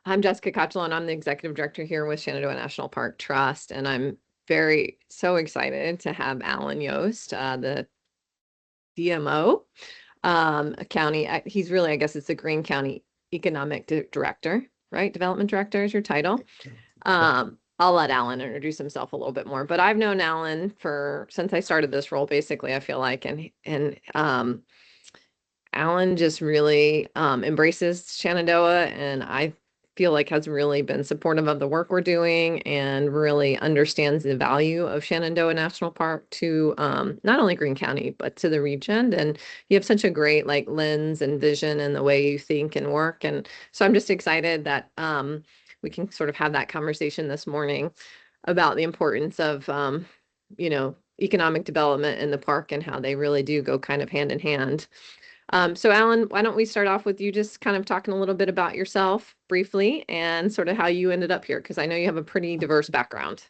I'm Jessica Cotchel, I'm the executive director here with Shenandoah National Park Trust, and I'm so excited to have Alan Yost, the DMO, county. He's really, I guess it's the Greene County Economic Director, right? Development Director is your title. I'll let Alan introduce himself a little bit more, but I've known Alan since I started this role, basically, I feel like, and Alan just really embraces Shenandoah, and I feel like has really been supportive of the work we're doing and really understands the value of Shenandoah National Park to not only Greene County, but to the region. And you have such a great lens and vision in the way you think and work. And so I'm just excited that we can sort of have that conversation this morning about the importance of, economic development in the park and how they really do go kind of hand in hand. So Alan, why don't we start off with you just kind of talking a little bit about yourself briefly and sort of how you ended up here, because I know you have a pretty diverse background.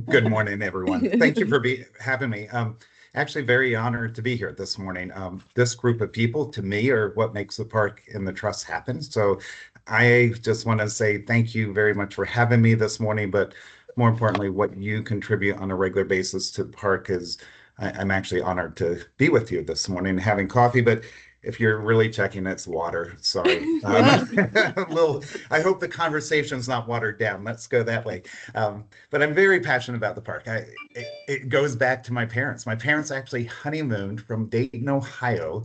Good morning, everyone. Thank you for having me. Actually very honored to be here this morning. This group of people, to me, are what makes the park and the trust happen. So I just want to say thank you very much for having me this morning, but more importantly, what you contribute on a regular basis to the park is I'm actually honored to be with you this morning having coffee, but if you're really checking, it's water. Sorry. I hope the conversation's not watered down. Let's go that way. But I'm very passionate about the park. It goes back to my parents. My parents actually honeymooned from Dayton, Ohio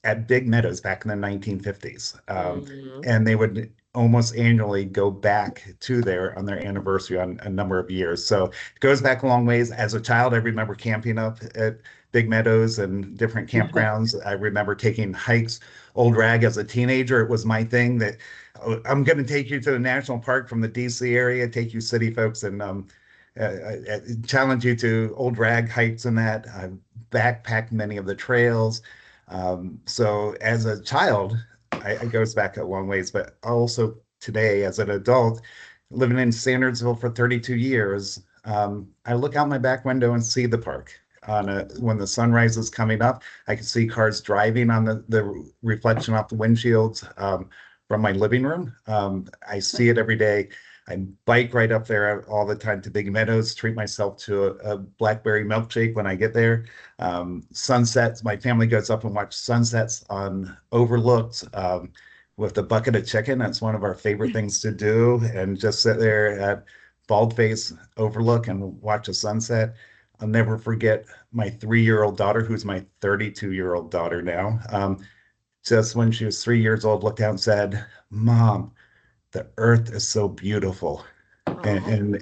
at Big Meadows back in the 1950s. And they would almost annually go back to there on their anniversary on a number of years. So it goes back a long ways. As a child, I remember camping up at Big Meadows and different campgrounds. I remember taking hikes. Old Rag as a teenager, it was my thing that I'm going to take you to the national park from the DC area, take you city folks, and challenge you to Old Rag hikes and that. I backpacked many of the trails. So as a child, it goes back a long ways, but also today as an adult, living in Sandersville for 32 years, I look out my back window and see the park. When the sunrise is coming up, I can see cars driving on the reflection off the windshields from my living room. I see it every day. I bike right up there all the time to Big Meadows, treat myself to a blackberry milkshake when I get there. Sunsets, my family goes up and watch sunsets on overlooks with a bucket of chicken. That's one of our favorite things to do, and just sit there at Baldface Overlook and watch a sunset. I'll never forget my 3-year-old daughter, who's my 32-year-old daughter now. Just when she was 3 years old, looked down and said, "Mom, the earth is so beautiful." And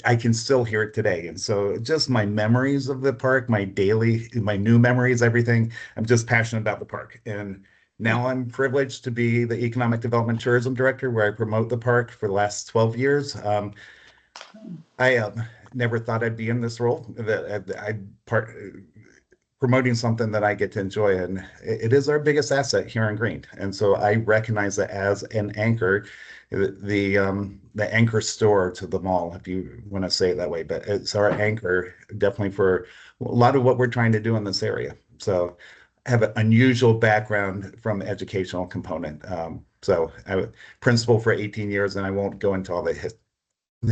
I can still hear it today. And so just my memories of the park, my new memories, everything, I'm just passionate about the park. And now I'm privileged to be the Economic Development Tourism Director, where I promote the park for the last 12 years. I never thought I'd be in this role. Promoting something that I get to enjoy, and it is our biggest asset here in Greene. And so I recognize that as an anchor, the anchor store to the mall, if you want to say it that way. But it's our anchor definitely for a lot of what we're trying to do in this area. So I have an unusual background from the educational component. So I was principal for 18 years, and I won't go into all the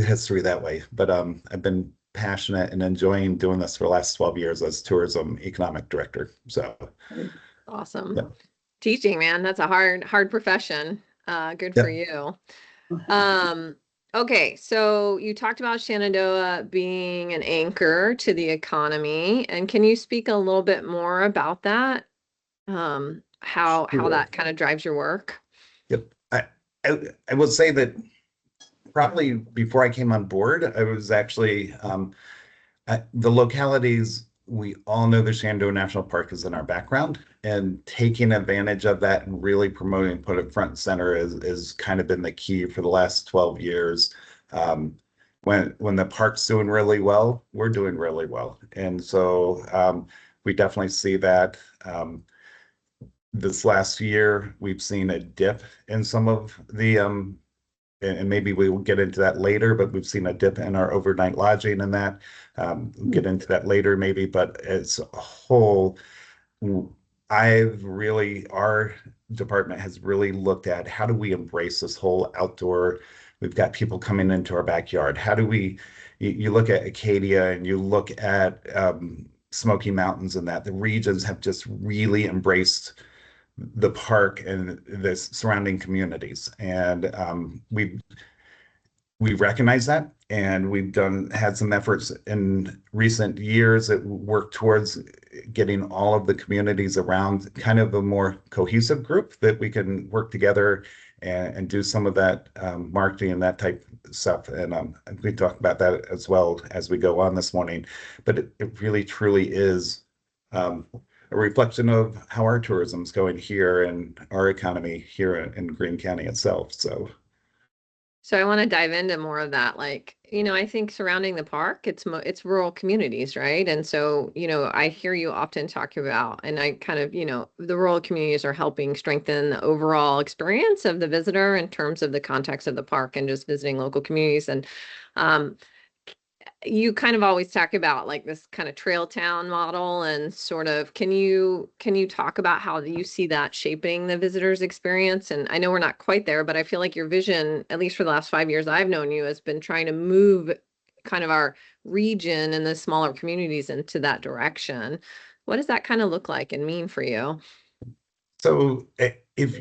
history that way. But I've been passionate and enjoying doing this for the last 12 years as tourism economic director. So awesome. Yeah. Teaching, man, that's a hard profession. Good for you. Okay, so you talked about Shenandoah being an anchor to the economy, and can you speak a little bit more about that? How that kind of drives your work? Yep. I will say that probably before I came on board, I was actually the localities. We all know the Shenandoah National Park is in our background, and taking advantage of that and really promoting, put it front and center is kind of been the key for the last 12 years. When the park's doing really well, we're doing really well, and so we definitely see that. This last year, we've seen a dip in some of the and maybe we will get into that later, but we've seen a dip in our overnight lodging and that. We'll get into that later maybe, but as a whole, our department has really looked at how do we embrace this whole outdoor. We've got people coming into our backyard. How do we, you look at Acadia and you look at Smoky Mountains, and that the regions have just really embraced the park and the surrounding communities. And we recognize that, and we've had some efforts in recent years that work towards getting all of the communities around kind of a more cohesive group that we can work together and do some of that marketing and that type of stuff. And we talk about that as well as we go on this morning. But it really truly is a reflection of how our tourism is going here and our economy here in Greene County itself. So I want to dive into more of that. Like, I think surrounding the park, it's rural communities, right? And so, I hear you often talk about, and I kind of, the rural communities are helping strengthen the overall experience of the visitor in terms of the context of the park and just visiting local communities. And um, you kind of always talk about like this kind of trail town model, and sort of can you talk about how you see that shaping the visitor's experience? And I know we're not quite there, but I feel like your vision, at least for the last 5 years I've known you, has been trying to move kind of our region and the smaller communities into that direction. What does that kind of look like and mean for you? So if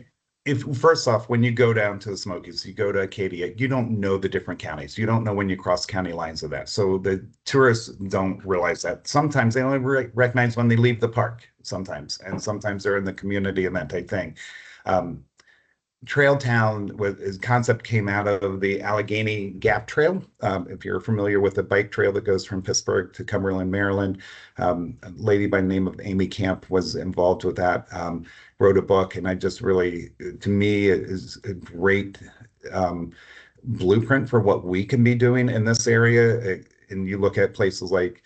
first off, when you go down to the Smokies, you go to Acadia, you don't know the different counties. You don't know when you cross county lines of that. So the tourists don't realize that. Sometimes they only recognize when they leave the park, sometimes, and sometimes they're in the community and that type thing. Um, Trail Town his concept came out of the Allegheny Gap Trail. If you're familiar with the bike trail that goes from Pittsburgh to Cumberland, Maryland, a lady by the name of Amy Camp was involved with that, wrote a book, and I just really, to me, it is a great blueprint for what we can be doing in this area. And you look at places like,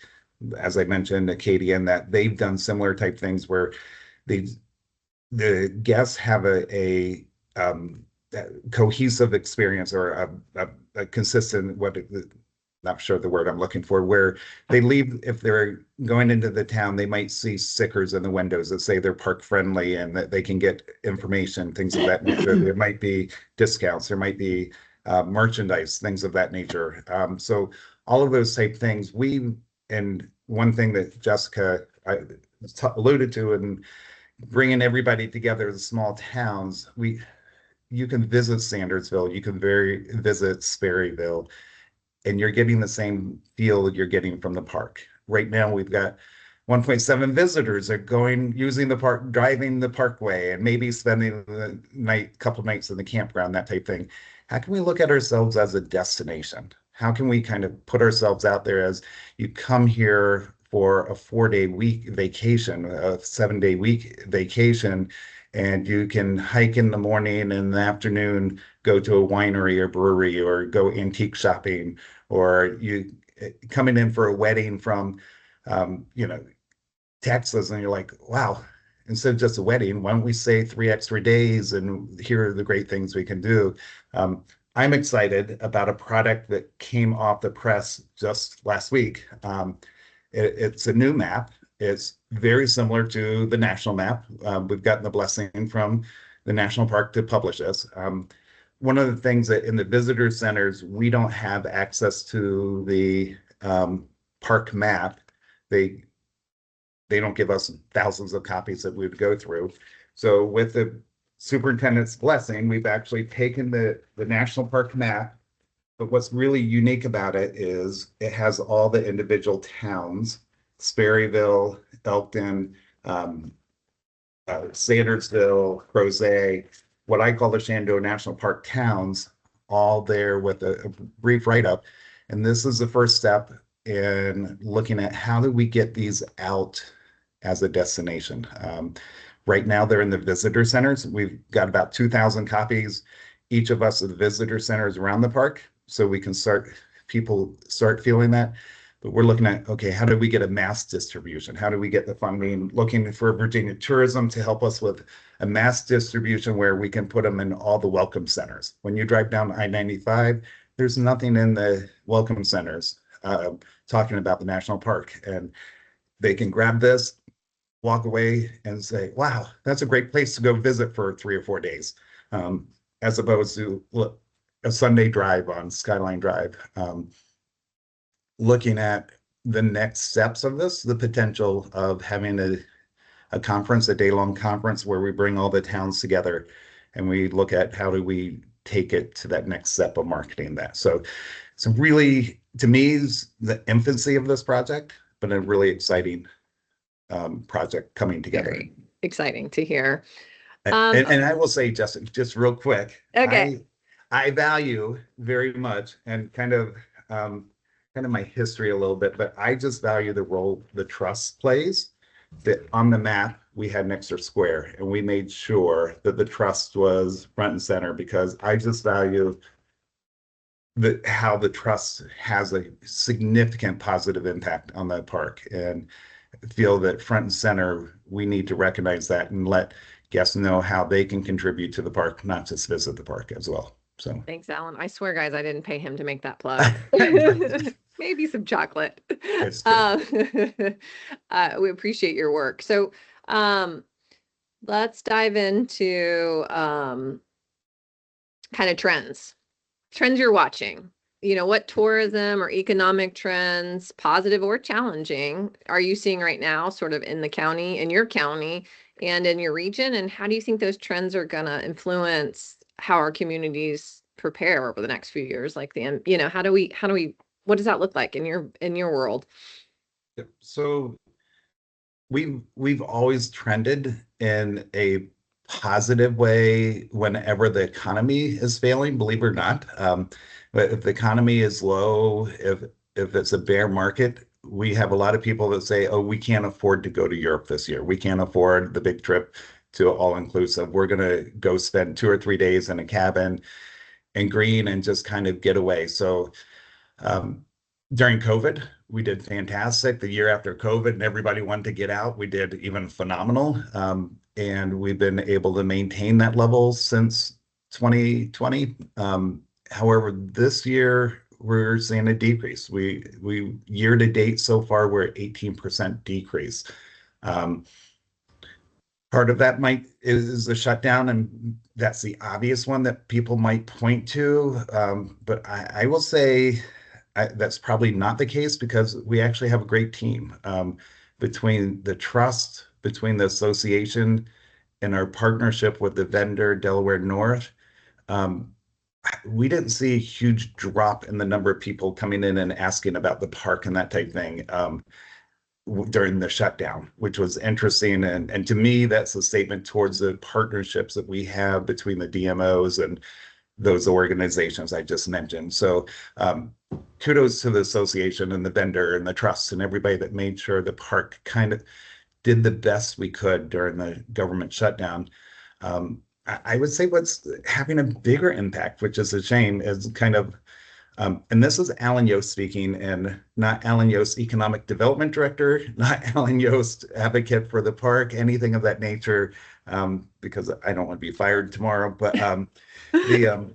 as I mentioned, Acadia, and that they've done similar type things where they the guests have a cohesive experience, or a consistent, not sure the word I'm looking for, where they leave, if they're going into the town, they might see stickers in the windows that say they're park friendly and that they can get information, things of that nature. There might be discounts, there might be merchandise, things of that nature. So all of those type things, and one thing that Jessica alluded to, and bringing everybody together, the small towns, you can visit Sandersville, you can visit Sperryville, and you're getting the same feel you're getting from the park. Right now, we've got 1.7 visitors are using the park, driving the parkway, and maybe spending the couple nights in the campground, that type thing. How can we look at ourselves as a destination? How can we kind of put ourselves out there as you come here for a 4-day week vacation, a 7-day week vacation, and you can hike in the morning and in the afternoon, go to a winery or brewery, or go antique shopping, or you coming in for a wedding from, Texas, and you're like, wow, instead of just a wedding, why don't we say 3 extra days, and here are the great things we can do. I'm excited about a product that came off the press just last week. It's a new map. It's very similar to the national map. We've gotten the blessing from the national park to publish this. One of the things that in the visitor centers, we don't have access to the park map. They don't give us thousands of copies that we would go through. So with the superintendent's blessing, we've actually taken the national park map. But what's really unique about it is it has all the individual towns, Sperryville, Elkton, Sandersville, Crozet, what I call the Shenandoah National Park towns, all there with a brief write-up. And this is the first step in looking at how do we get these out as a destination. Right now, they're in the visitor centers. We've got about 2,000 copies, each of us at the visitor centers around the park, so we can people start feeling that. But we're looking at, okay, how do we get a mass distribution? How do we get the funding? Looking for Virginia Tourism to help us with a mass distribution where we can put them in all the welcome centers. When you drive down I-95, there's nothing in the welcome centers talking about the national park, and they can grab this. walk away and say, wow, that's a great place to go visit for 3 or 4 days, um, as opposed to a Sunday drive on Skyline Drive. Looking at the next steps of this, the potential of having a conference, a day-long conference where we bring all the towns together and we look at how do we take it to that next step of marketing that. So really, to me, is the infancy of this project, but a really exciting project coming together. Very exciting to hear. And I will say, Justin, just real quick, Okay. I value very much and kind of my history a little bit, but I just value the role the trust plays. That on the map we had an extra square, and we made sure that the trust was front and center because I just value how the trust has a significant positive impact on that park, and feel that front and center we need to recognize that and let guests know how they can contribute to the park, not just visit the park as well. So Thanks, Alan. I swear, guys, I didn't pay him to make that plug. Maybe some chocolate. it's good. We appreciate your work. So, let's dive into kind of trends you're watching. What tourism or economic trends, positive or challenging, are you seeing right now, sort of in your county and in your region? And how do you think those trends are going to influence how our communities prepare over the next few years? Like how do we, what does that look like in your world? So we've always trended in a positive way whenever the economy is failing, believe it or not. But if the economy is low, if it's a bear market, we have a lot of people that say, "Oh, we can't afford to go to Europe this year. We can't afford the big trip to all inclusive. We're going to go spend 2 or 3 days in a cabin in Greene and just kind of get away." So um, during COVID, we did fantastic. The year after COVID, and everybody wanted to get out, we did even phenomenal. And we've been able to maintain that level since 2020. However, this year we're seeing a decrease. We year to date so far we're at 18% decrease. Um, Part of that might is the shutdown, and that's the obvious one that people might point to. But I will say that's probably not the case because we actually have a great team between the trust, between the association, and our partnership with the vendor Delaware North. Um, we didn't see a huge drop in the number of people coming in and asking about the park and that type thing. During the shutdown, which was interesting. And to me, that's a statement towards the partnerships that we have between the DMOs and those organizations I just mentioned. So kudos to the association and the vendor and the trust and everybody that made sure the park kind of did the best we could during the government shutdown. I would say what's having a bigger impact, which is a shame, is kind of and this is Alan Yost speaking, and not Alan Yost, Economic Development Director, not Alan Yost, advocate for the park, anything of that nature, because I don't want to be fired tomorrow. But the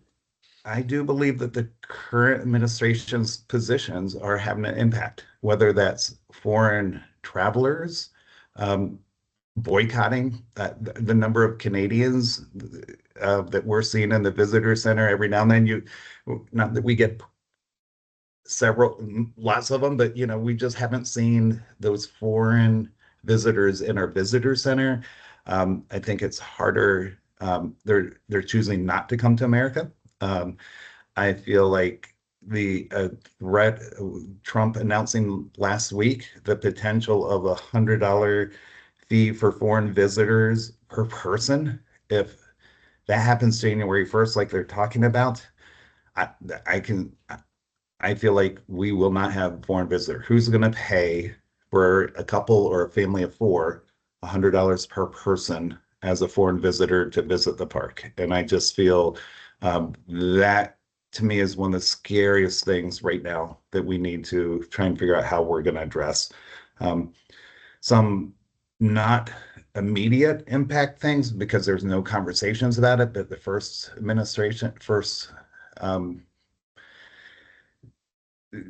I do believe that the current administration's positions are having an impact, whether that's foreign travelers, um, boycotting the number of Canadians that we're seeing in the visitor center every now and then. Not that we get lots of them, but we just haven't seen those foreign visitors in our visitor center. I think it's harder. They're choosing not to come to America. I feel like the threat, Trump announcing last week the potential of $100 fee for foreign visitors per person. If that happens January 1st, like they're talking about, I, I can I feel like we will not have foreign visitor. Who's going to pay for a couple or a family of four, $100 per person as a foreign visitor to visit the park? And I just feel that to me is one of the scariest things right now that we need to try and figure out how we're going to address. Some not immediate impact things because there's no conversations about it, but the first administration, um,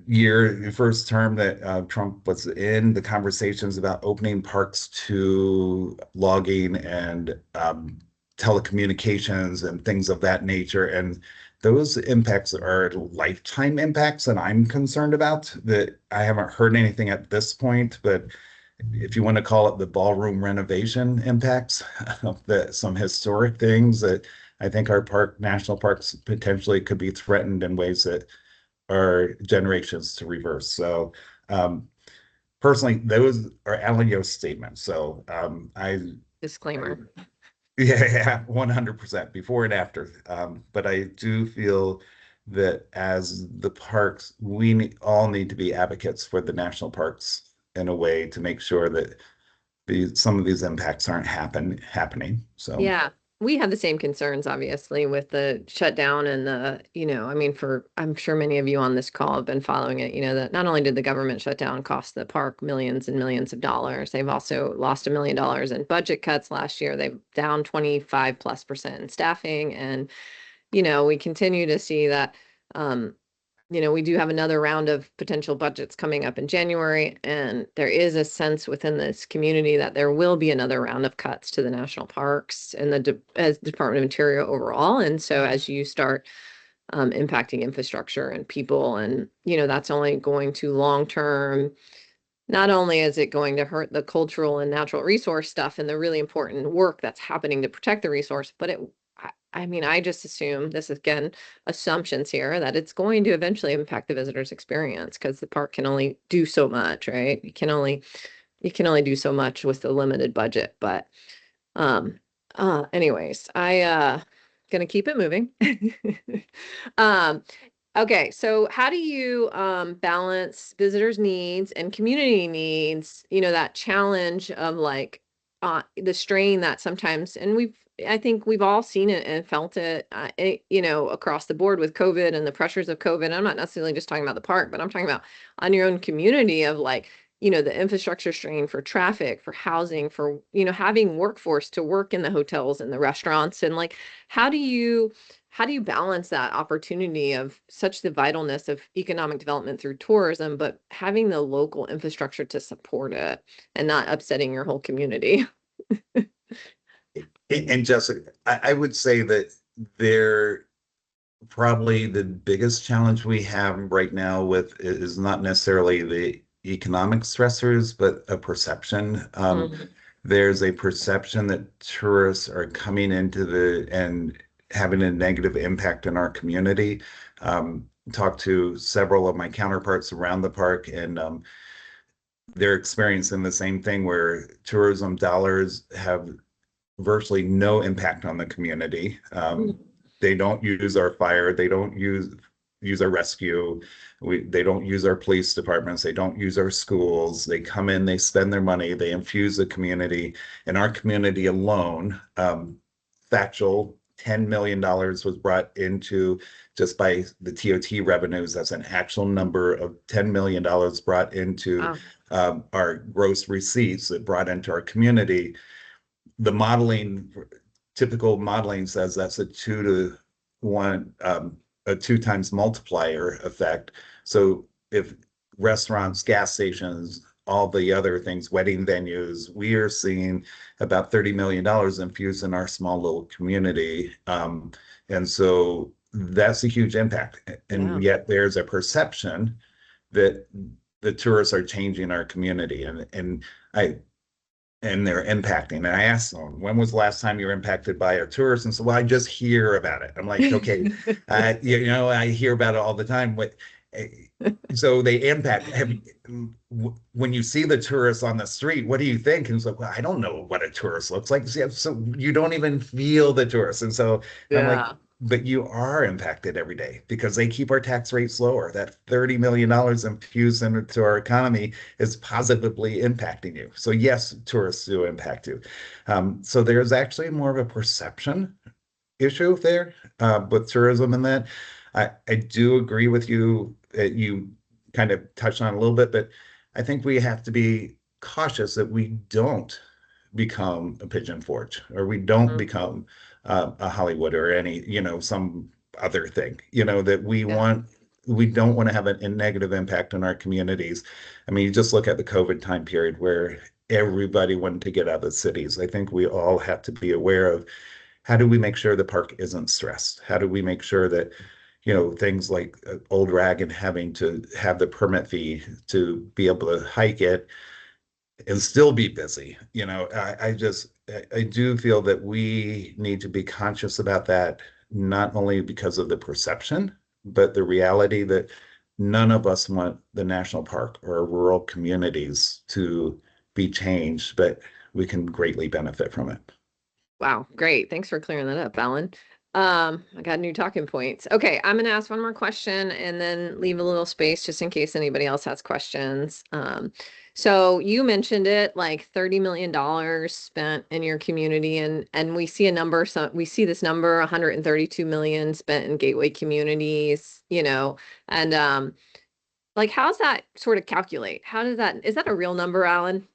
year, first term that Trump was in, the conversations about opening parks to logging and telecommunications and things of that nature. And those impacts are lifetime impacts that I'm concerned about. That I haven't heard anything at this point, but if you want to call it the ballroom renovation impacts, that some historic things that I think our national parks potentially could be threatened in ways that are generations to reverse. So um, personally, those are Alan Yost statements. So I Disclaimer. yeah, 100% before and after. But I do feel that as the parks, all need to be advocates for the national parks in a way to make sure that some of these impacts aren't happening. So Yeah, we have the same concerns, obviously, with the shutdown and I mean, I'm sure many of you on this call have been following it, that not only did the government shutdown cost the park millions and millions of dollars, they've also lost $1 million in budget cuts last year. They've down 25+% in staffing. And, we continue to see that, um, we do have another round of potential budgets coming up in January, and there is a sense within this community that there will be another round of cuts to the national parks and as Department of Interior overall. And so as you start impacting infrastructure and people, and that's only going to long term. Not only is it going to hurt the cultural and natural resource stuff and the really important work that's happening to protect the resource, but I mean, I just assume this is, again, assumptions here, that it's going to eventually impact the visitor's experience because the park can only do so much, right? You can only do so much with the limited budget. But anyways, I gonna keep it moving. Um, okay, so how do you balance visitors' needs and community needs, that challenge of like the strain that sometimes, and I think we've all seen it and felt it, across the board with COVID and the pressures of COVID. I'm not necessarily just talking about the park, but I'm talking about on your own community of like, the infrastructure strain for traffic, for housing, for, having workforce to work in the hotels and the restaurants. And like, how do you balance that opportunity of such the vitalness of economic development through tourism, but having the local infrastructure to support it and not upsetting your whole community? and Jessica, I would say that they're probably the biggest challenge we have right now with is not necessarily the economic stressors, but a perception. Mhm. There's a perception that tourists are coming into and having a negative impact in our community. Talked to several of my counterparts around the park, and they're experiencing the same thing where tourism dollars have virtually no impact on the community. They don't use our fire. They don't use our rescue. They don't use our police departments. They don't use our schools. They come in, they spend their money, they infuse the community. In our community alone, factual $10 million was brought into just by the TOT revenues. That's an actual number of $10 million brought into Wow. our gross receipts that brought into our community. The typical modeling says that's a 2 to 1, a 2 times multiplier effect. So if restaurants, gas stations, all the other things, wedding venues, we are seeing about $30 million infused in our small little community. And so that's a huge impact. Yeah. And yet there's a perception that the tourists are changing our community. I and they're impacting. And I asked them, when was the last time you were impacted by a tourist? And so, well, I just hear about it. I'm like, okay, I hear about it all the time. Eh, so they impact. When you see the tourists on the street, what do you think? And it's like, well, I don't know what a tourist looks like. So you don't even feel the tourists. And so I'm like, Yeah. but you are impacted every day because they keep our tax rates lower. That $30 million infused into our economy is positively impacting you. So yes, tourists do impact you. So there's actually more of a perception issue there with tourism and that. I do agree with you. You kind of touched on it a little bit, but I think we have to be cautious that we don't become a Pigeon Forge or we don't Mhm. become a Hollywood or any, some other thing, that we Yeah. want. we don't want to have a negative impact on our communities. I mean, you just look at the COVID time period where everybody wanted to get out of the cities. I think we all have to be aware of how do we make sure the park isn't stressed? How do we make sure that, things like Old Dragon having to have the permit fee to be able to hike it and still be busy. I do feel that we need to be conscious about that, not only because of the perception, but the reality that none of us want the national park or rural communities to be changed, but we can greatly benefit from it. Wow, great. Thanks for clearing that up, Alan. I got new talking points. Okay, I'm gonna ask one more question and then leave a little space just in case anybody else has questions. So you mentioned it, like $30 million spent in your community, and we see a number, so we see this number, 132 million spent in gateway communities, and like how's that sort of calculate? Is that a real number, Alan?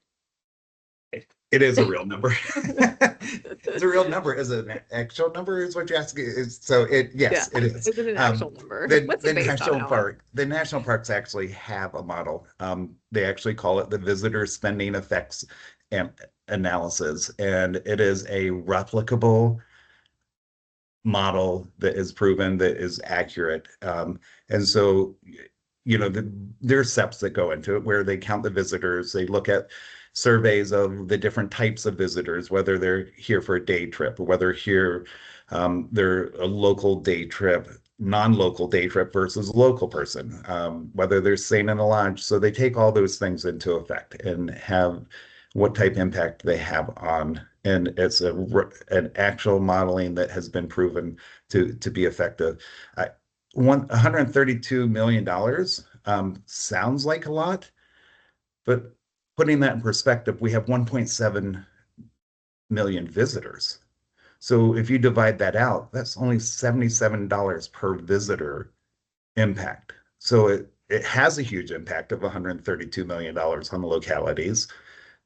It is a real number. It's a real number. Is it an actual number? Is what you're asking? Yes, Yeah. it is. Is it an actual number? What's The it based on, Alan? the national parks actually have a model. They actually call it the visitor spending effects analysis, and it is a replicable model that is proven that is accurate. And so, there's steps that go into it where they count the visitors, they look at surveys of the different types of visitors, whether they're here for a day trip or whether they're a local day trip, non-local day trip versus a local person, whether they're staying in a lodge. So they take all those things into effect and have what type impact they have on, and it's an actual modeling that has been proven to be effective. $132 million sounds like a lot, but putting that in perspective, we have 1.7 million visitors. So if you divide that out, that's only $77 per visitor impact. So it has a huge impact of $132 million on the localities.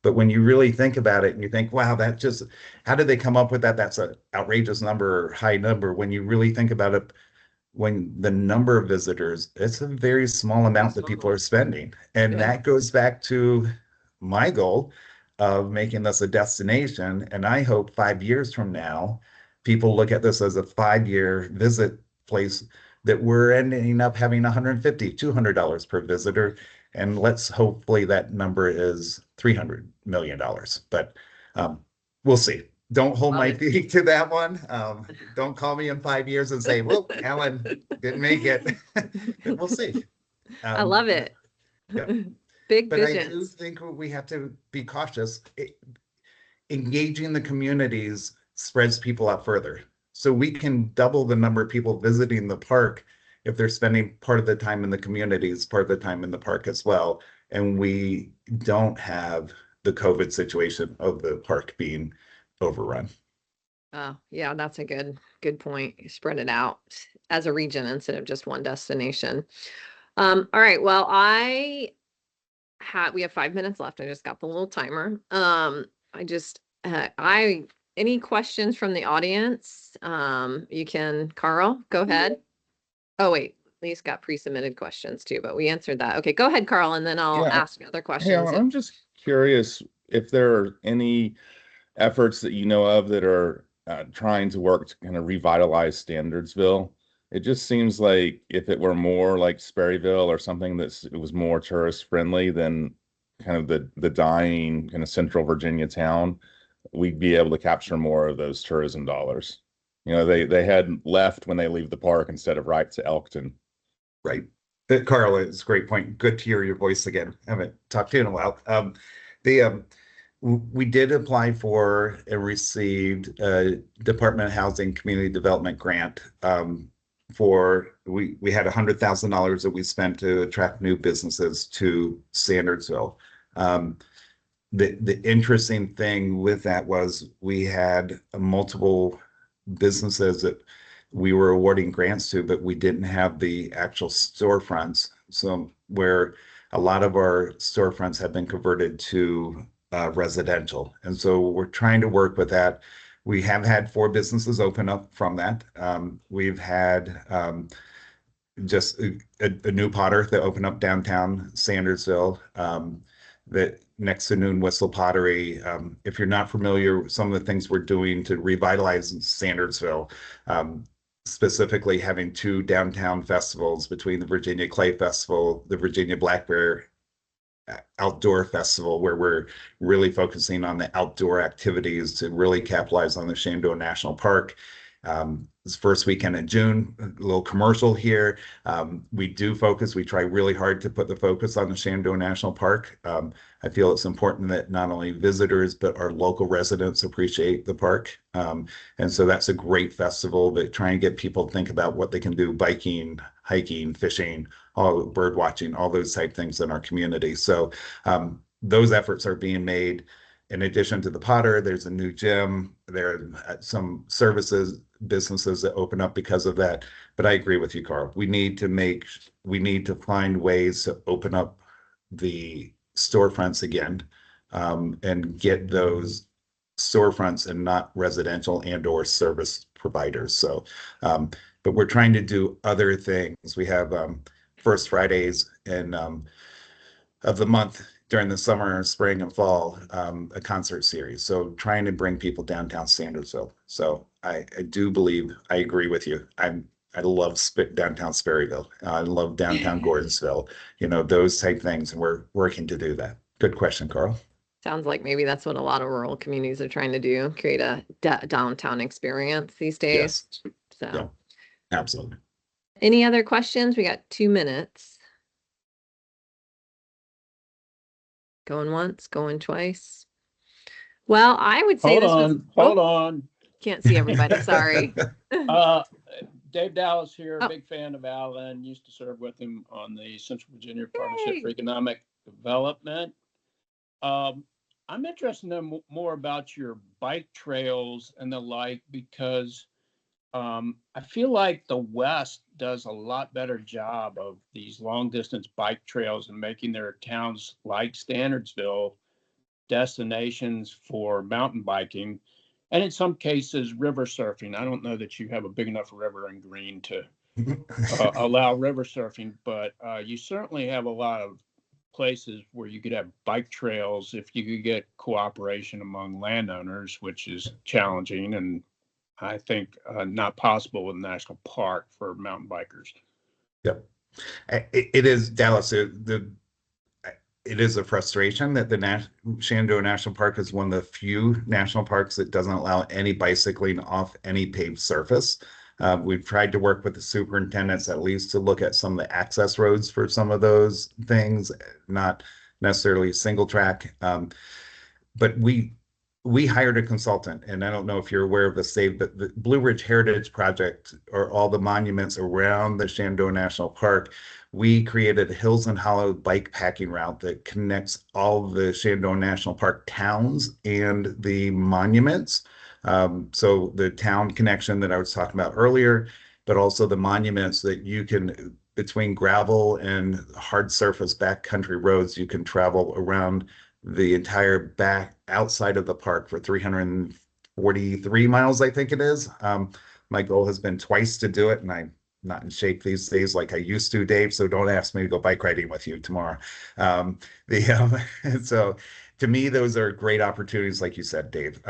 But when you really think about it and you think, wow, how did they come up with that? That's an outrageous number or high number. When you really think about it, when the number of visitors, it's a very small amount that people are spending. And Yeah. that goes back to my goal of making this a destination. And I hope 5 years from now, people look at this as a 5-year visit place that we're ending up having $150, $200 per visitor. And let's hopefully that number is $300 million. But we'll see. Don't hold my feet to that one. Don't call me in 5 years and say, well, Alan didn't make it. We'll see. I love it. Yeah. Big But I do visions. think we have to be cautious. Engaging the communities spreads people out further. So we can double the number of people visiting the park if they're spending part of the time in the communities, part of the time in the park as well. And we don't have the COVID situation of the park being overrun. Oh, yeah, that's a good point. You spread it out as a region instead of just one destination. All right. Well, we have 5 minutes left. I just got the little timer. Any questions from the audience? You can, Carl, go ahead. Oh, wait, Lee's got pre-submitted questions too, but we answered that. Okay, go ahead, Carl, and then I'll ask other Hey, questions. I'm just curious if there are any efforts that you know of that are trying to work to kind of revitalize Standardsville. It just seems like if it were more like Sperryville or something it was more tourist friendly than kind of the dying kind of Central Virginia town, we'd be able to capture more of those tourism dollars. They had left when they leave the park instead of right to Elkton. Right. Carl, it's a great point. Good to hear your voice again. I haven't talked to you in a while. We did apply for and received a Department of Housing Community Development grant. We had $100,000 that we spent to attract new businesses to Standardsville. The interesting thing with that was we had multiple businesses that we were awarding grants to, but we didn't have the actual storefronts. So where a lot of our storefronts have been converted to residential. And so we're trying to work with that. We have had 4 businesses open up from that. We've had just a new Potter that opened up downtown Sandersville, that next to Noon Whistle Pottery. If you're not familiar with some of the things we're doing to revitalize Sandersville, specifically having two downtown festivals between the Virginia Clay Festival, the Virginia Black Bear Outdoor Festival, where we're really focusing on the outdoor activities to really capitalize on the Shenandoah National Park. This first weekend in June, a little commercial here. We try really hard to put the focus on the Shenandoah National Park. I feel it's important that not only visitors, but our local residents appreciate the park. And so that's a great festival that try and get people to think about what they can do: biking, hiking, fishing, all bird watching, all those type things in our community. So those efforts are being made. In addition to the Potter, there's a new gym. There are some businesses that open up because of that. But I agree with you, Carl. We need to find ways to open up the storefronts again, and get those storefronts and not residential and or service providers. So, but we're trying to do other things. We have First Fridays of the month during the summer, spring, and fall, a concert series. So trying to bring people downtown Sandersville. So I do believe, I agree with you. I love downtown Sperryville. I love downtown Gordonsville, those type things. And we're working to do that. Good question, Carl. Sounds like maybe that's what a lot of rural communities are trying to do, create a downtown experience these days. Yes. So Yeah, absolutely. Any other questions? We got 2 minutes. Going once, going twice. Well, I would say Hold on. Can't see everybody. Sorry. Dave Dallas here, Oh. big fan of Alan. Used to serve with him on the Central Virginia Partnership for Economic Development. I'm interested to know more about your bike trails and the like, because I feel like the West does a lot better job of these long distance bike trails and making their towns like Standardsville destinations for mountain biking, and in some cases river surfing. I don't know that you have a big enough river in Greene to allow river surfing, but you certainly have a lot of places where you could have bike trails if you could get cooperation among landowners, which is challenging and I think not possible with national park for mountain bikers. Yep. It is, Dallas. It is a frustration that the Shenandoah National Park is one of the few national parks that doesn't allow any bicycling off any paved surface. We've tried to work with the superintendents at least to look at some of the access roads for some of those things, not necessarily single track. But we hired a consultant, and I don't know if you're aware of this, Dave, but the Blue Ridge Heritage Project, or all the monuments around the Shenandoah National Park, we created a Hills and Hollow bike packing route that connects all the Shenandoah National Park towns and the monuments. So the town connection that I was talking about earlier, but also the monuments that you can, between gravel and hard surface backcountry roads, you can travel around the entire back outside of the park for 343 miles, I think it is. My goal has been twice to do it, and I'm not in shape these days like I used to, Dave, so don't ask me to go bike riding with you tomorrow. So to me, those are great opportunities, like you said, Dave.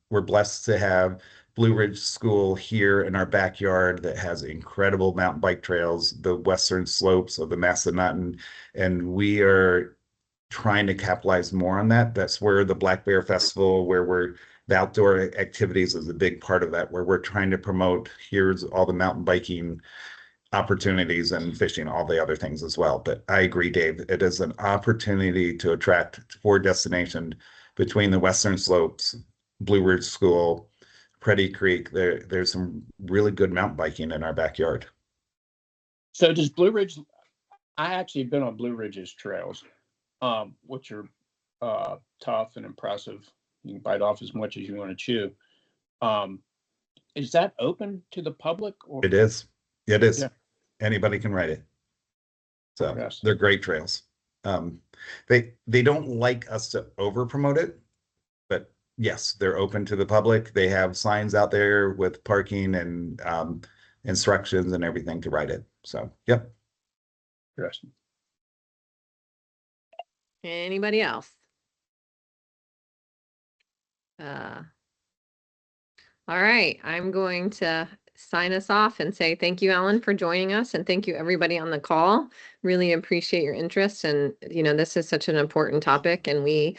We're blessed to have Blue Ridge School here in our backyard that has incredible mountain bike trails, the western slopes of the Massanutten, and we are trying to capitalize more on that. That's where the Black Bear Festival, the outdoor activities is a big part of that, where we're trying to promote, here's all the mountain biking opportunities and fishing, all the other things as well. But I agree, Dave, it is an opportunity to attract for destination between the western slopes, Blue Ridge School, Pretty Creek. There's some really good mountain biking in our backyard. So does Blue Ridge, I actually have been on Blue Ridge's trails, which are tough and impressive. You can bite off as much as you want to chew. Is that open to the public? Or? It is. Yeah. Anybody can ride it. So Yes. They're great trails. They don't like us to over promote it, but yes, they're open to the public. They have signs out there with parking and instructions and everything to write it. So, yep. Interesting. Anybody else? All right, I'm going to sign us off and say thank you, Alan, for joining us, and thank you everybody on the call. Really appreciate your interest, and this is such an important topic, and we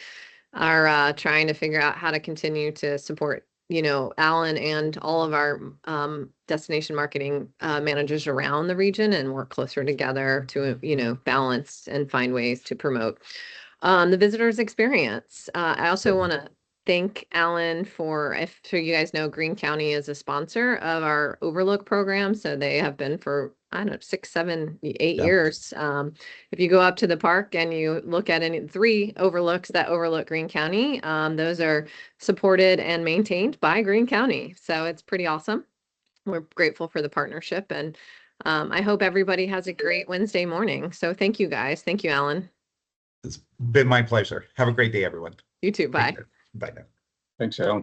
are trying to figure out how to continue to support Alan and all of our destination marketing managers around the region and work closer together to balance and find ways to promote the visitors experience. I also want to thank Alan for, if you guys know, Greene County is a sponsor of our Overlook program. So they have been for, I don't know, 6, 7, 8 years. If you go up to the park and you look at any 3 overlooks that overlook Greene County, those are supported and maintained by Greene County. So it's pretty awesome. We're grateful for the partnership, and I hope everybody has a great Wednesday morning. So thank you guys. Thank you, Alan. It's been my pleasure. Have a great day, everyone. You too. Bye. Bye now. Thanks, Alan.